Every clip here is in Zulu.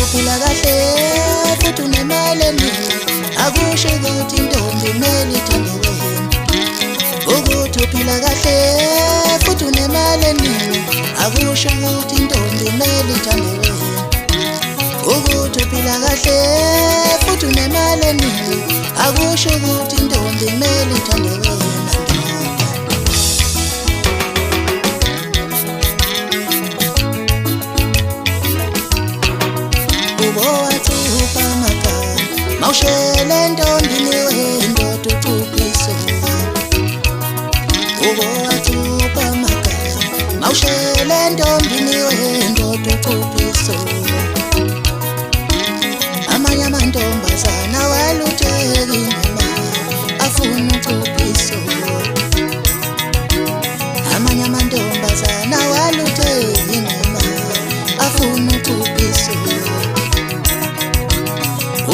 uphila kahle futhi unemali eningi akusho ukuthi intombi kumele ithande wena. Ukuthi uphila kahle futhi unemali eningi akusho ukuthi intombi kumele ithande wena. Ukuthi uphila kahle futhi unemali eningi akusho ukuthi intombi kumele ithande wena. Mawushele ntombini wendoda ucuphe isoka. Wathupha amagama. Mawushele ntombini wendoda ucuphe isoka. Amanye amantombazana walutheki ngemali afuna ucuphe isoka. Amanye amantombazana walutheki ngemali afuna ucuphe isoka.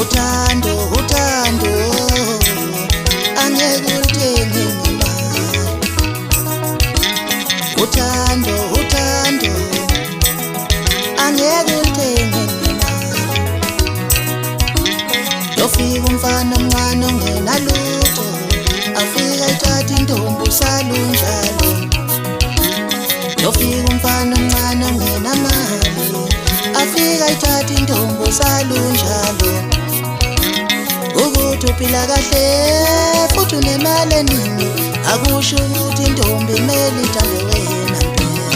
Uthando angeke ulithenge ngemali. Uthando angeke ulithenge ngemali. Yofika umfana omncane ongenalutho afika ethatha intombi usalunjalo. Yofika umfana omncane ongenamali afika ethatha intombi usalunjalo. Ukuthi uphila kahle futhi unemali eningi akusho ukuthi intombi kumele ithande wena mpela.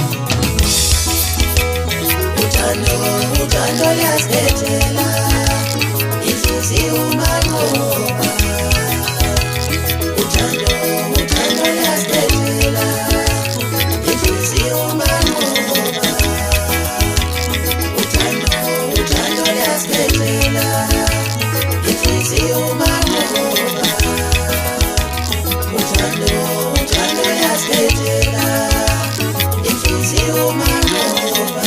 Uthando liyazilethela inhliziyo Umanqoba. Uthando liyazilethela inhliziyo Umanqoba. Uthando liyazilethela inhliziyo Umanqoba. Uthando liyazilethela inhliziyo Umanqoba.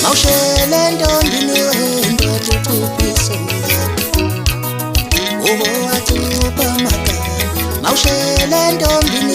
Mawushele ntombini wendoda ucuphe isoka. Wathupha amagama. Mawushele ntombini